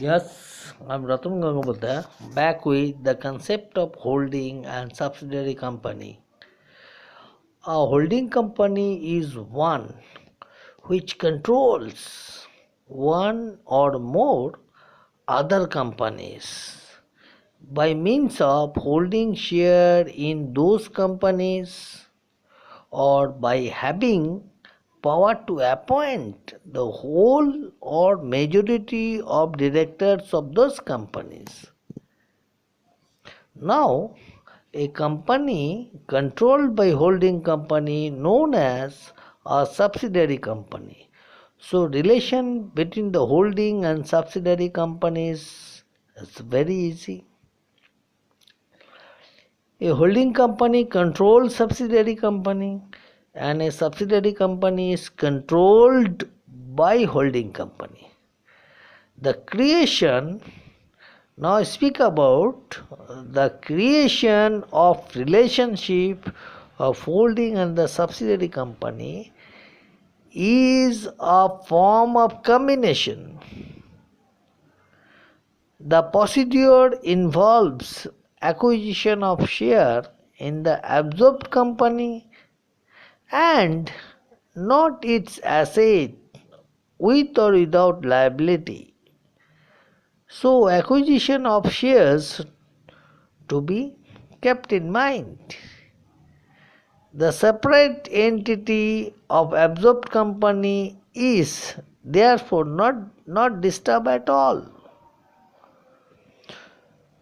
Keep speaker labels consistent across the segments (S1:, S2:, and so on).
S1: Yes, I'm Ratan Gangapathy, back with the concept of holding and subsidiary company. A holding company is one which controls one or more other companies by means of holding share in those companies or by having power to appoint the whole or majority of directors of those companies. Now, a company controlled by holding company known as a subsidiary company. So, relation between the holding and subsidiary companies is very easy. A holding company controls subsidiary company and a subsidiary company is controlled by holding company. The creation Now I speak about the creation of relationship of holding and the subsidiary company is a form of combination. The procedure involves acquisition of share in the absorbed company and not its asset with or without liability. So acquisition of shares to be kept in mind. The separate entity of absorbed company is therefore not disturbed at all.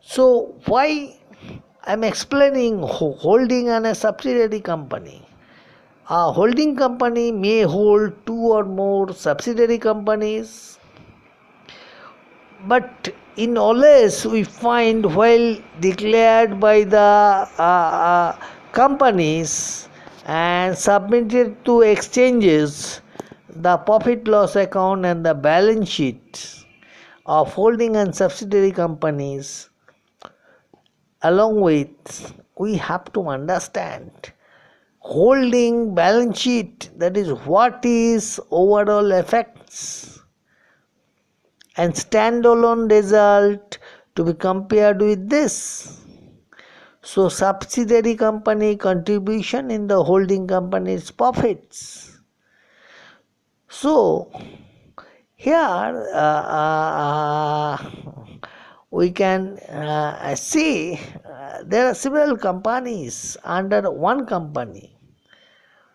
S1: So why I am explaining holding and a subsidiary company? A holding company may hold two or more subsidiary companies, but in always we find while declared by the companies and submitted to exchanges, the profit loss account and the balance sheet of holding and subsidiary companies, along with we have to understand holding balance sheet, that is what is overall effects, and standalone result to be compared with this. So subsidiary company contribution in the holding company's profits. So here we can see there are several companies under one company.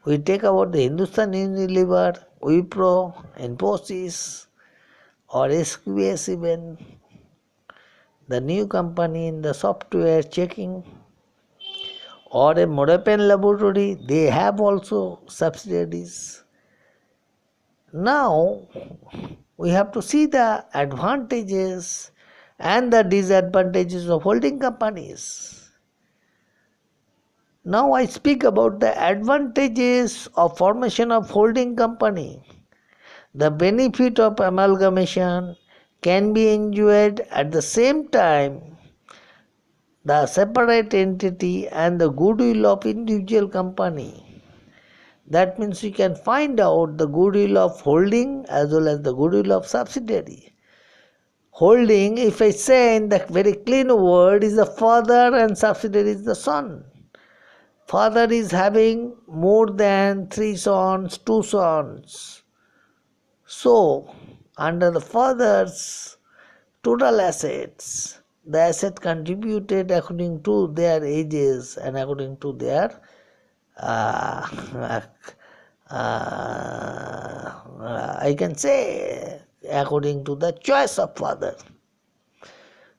S1: We take about the Hindustan Unilever, Wipro, Infosys, or SQS even, the new company in the software checking, or a Modapen laboratory, they have also subsidiaries. Now we have to see the advantages and the disadvantages of holding companies. Now I speak about the advantages of formation of holding company. The benefit of amalgamation can be enjoyed at the same time the separate entity and the goodwill of individual company. That means we can find out the goodwill of holding as well as the goodwill of subsidiary. Holding, if I say in the very clean word, is the father and subsidiary is the son. Father is having more than 3 sons, 2 sons. So, under the father's total assets, the asset contributed according to their ages and according to their I can say according to the choice of father.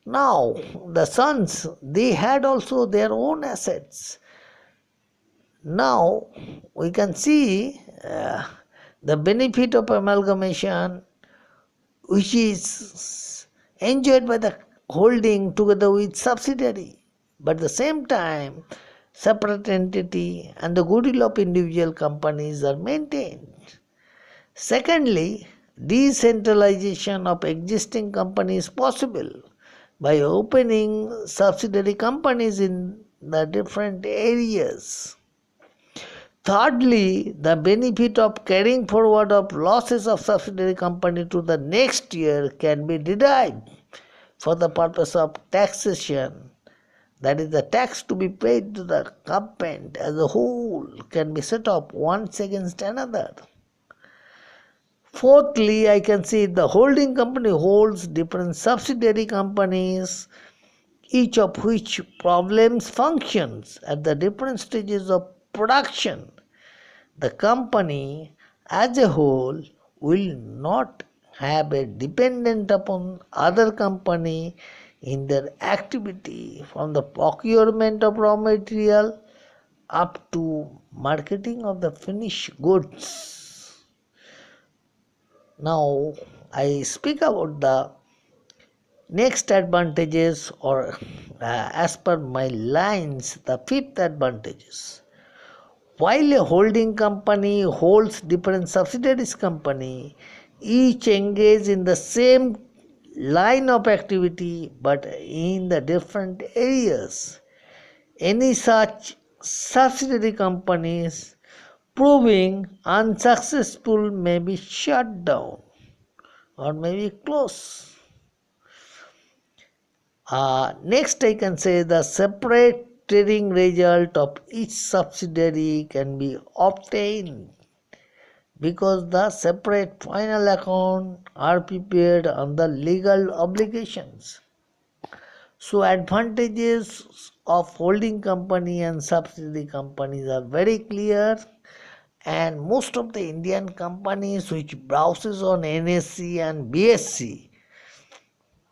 S1: Now the sons, they had also their own assets. Now we can see the benefit of amalgamation, which is enjoyed by the holding together with subsidiary, but at the same time separate entity and the goodwill of individual companies are maintained. Secondly, decentralization of existing companies is possible by opening subsidiary companies in the different areas. Thirdly, the benefit of carrying forward of losses of subsidiary company to the next year can be derived for the purpose of taxation. That is, the tax to be paid to the government as a whole can be set off one against another. Fourthly, I can see the holding company holds different subsidiary companies, each of which problems functions at the different stages of production. The company as a whole will not have a dependent upon other company in their activity from the procurement of raw material up to marketing of the finished goods. Now I speak about the next advantages or as per my lines the fifth advantages. While a holding company holds different subsidiaries company, each engage in the same line of activity but in the different areas. Any such subsidiary companies proving unsuccessful may be shut down or may be closed. Next, I can say the separate trading result of each subsidiary can be obtained because the separate final account are prepared on the legal obligations. So advantages of holding company and subsidiary companies are very clear, and most of the Indian companies which browses on NSE and BSE,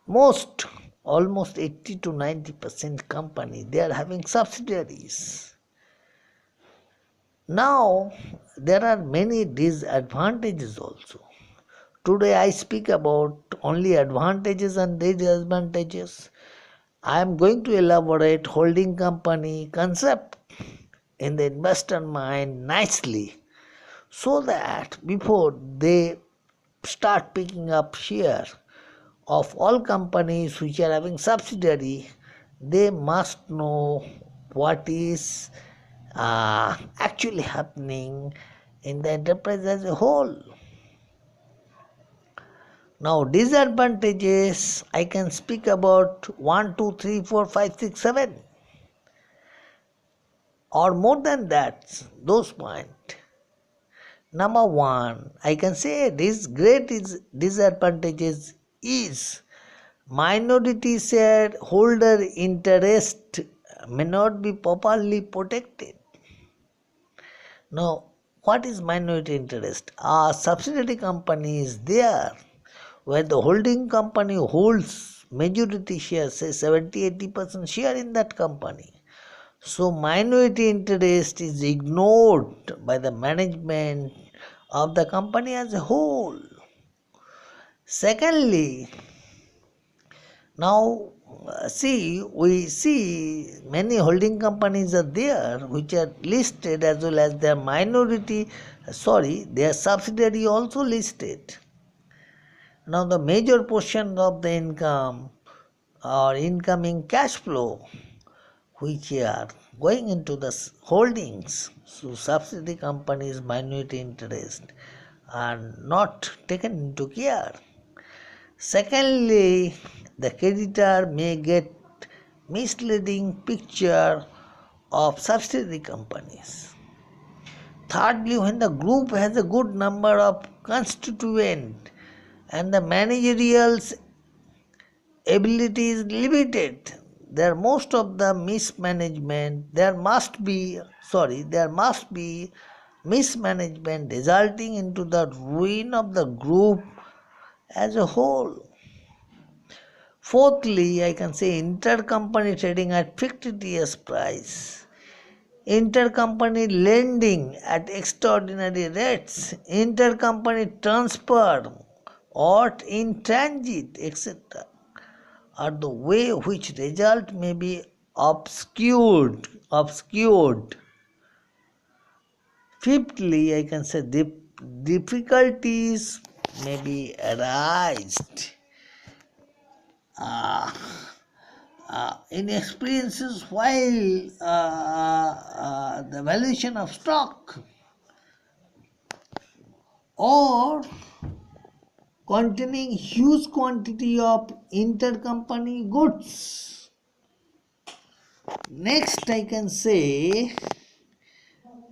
S1: most almost 80 to 90% company they are having subsidiaries. Now there are many disadvantages also. Today I speak about only advantages and disadvantages. I am going to elaborate holding company concept in the investor mind nicely so that before they start picking up share of all companies which are having subsidiary, they must know what is actually happening in the enterprise as a whole. Now disadvantages I can speak about 1, 2, 3, 4, 5, 6, 7 or more than that those points. Number 1, I can say this great disadvantages is minority shareholder interest may not be properly protected. Now, what is minority interest? A subsidiary company is there where the holding company holds majority share, say 70-80% share in that company. So, minority interest is ignored by the management of the company as a whole. Secondly, now we see many holding companies are there which are listed as well as their their subsidiary also listed. Now the major portion of the income or incoming cash flow which are going into the holdings, so subsidiary companies minority interest are not taken into care. Secondly, the creditor may get misleading picture of subsidiary companies. Thirdly, when the group has a good number of constituents and the managerial ability is limited, there most of the mismanagement, there must be mismanagement resulting into the ruin of the group as a whole. Fourthly, I can say intercompany trading at fictitious price, intercompany lending at extraordinary rates, intercompany transfer or in transit, etc., are the way which result may be obscured. Fifthly, I can say difficulties may be arised in experiences while the valuation of stock or containing huge quantity of intercompany goods. Next, I can say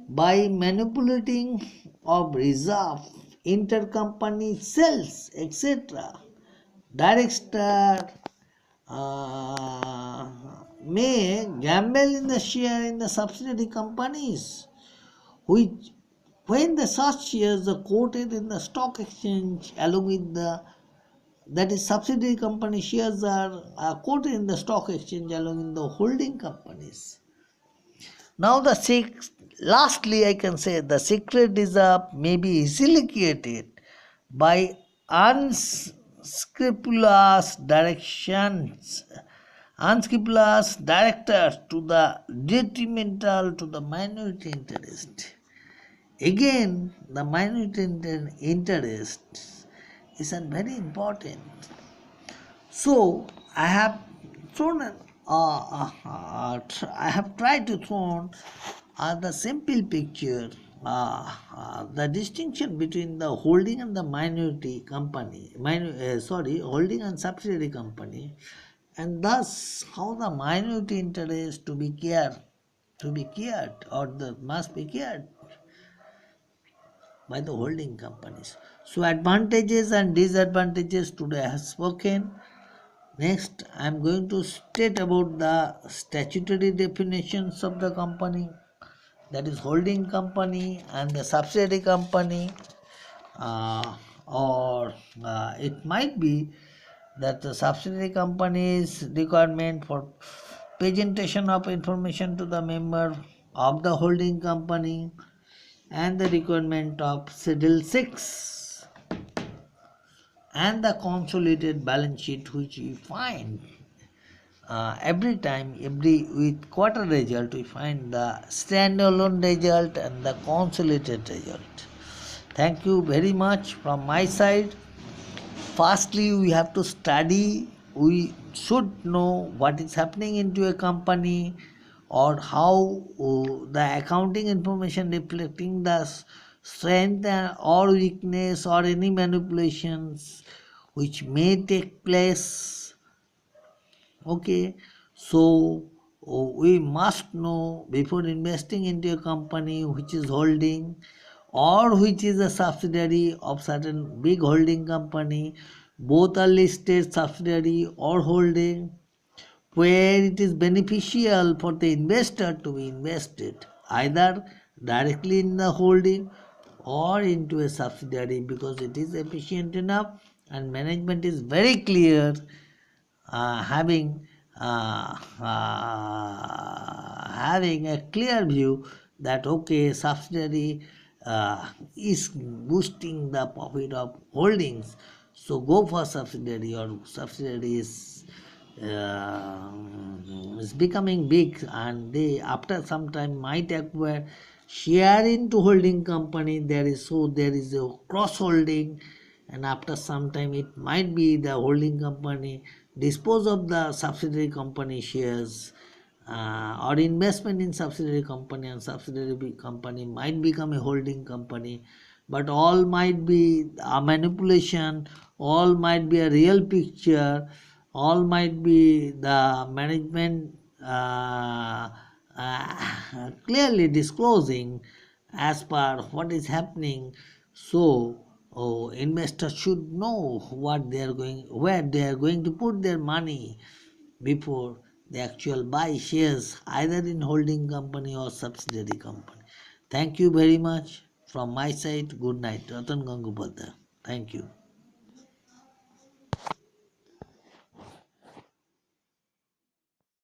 S1: by manipulating of reserve, intercompany sales, etc. Director may gamble in the share in the subsidiary companies, which when the such shares are quoted in the stock exchange along with the that is subsidiary company shares are quoted in the stock exchange along with the holding companies. Now lastly I can say the secret reserve may be easily created by unscrupulous directors to the detrimental to the minority interest. Again, the minority interest is very important. So I have I have tried to throw the simple picture, the distinction between the holding and the minority company, holding and subsidiary company, and thus how the minority interest to be cared or the must be cared by the holding companies. So advantages and disadvantages today I have spoken. Next, I am going to state about the statutory definitions of the company, that is holding company and the subsidiary company, or it might be that the subsidiary company's requirement for presentation of information to the member of the holding company and the requirement of Schedule 6 and the consolidated balance sheet which we find every time, every with quarter result, we find the standalone result and the consolidated result. Thank you very much from my side. Firstly, we have to study. We should know what is happening into a company or how the accounting information reflecting the strength or weakness or any manipulations which may take place. Okay, so we must know before investing into a company which is holding or which is a subsidiary of certain big holding company, both are listed subsidiary or holding, where it is beneficial for the investor to be invested either directly in the holding or into a subsidiary because it is efficient enough and management is very clear, having having a clear view that okay subsidiary is boosting the profit of holdings, so go for subsidiary or subsidiary is becoming big and they after some time might acquire share into holding company. There is a cross holding, and after some time it might be the holding company dispose of the subsidiary company shares, or investment in subsidiary company, and subsidiary company might become a holding company, but all might be a manipulation, all might be a real picture, all might be the management clearly disclosing as per what is happening. So investors should know where they are going to put their money before they actually buy shares either in holding company or subsidiary company. Thank you very much from my side. Good night. Ratan Gangupadhyay. Thank you.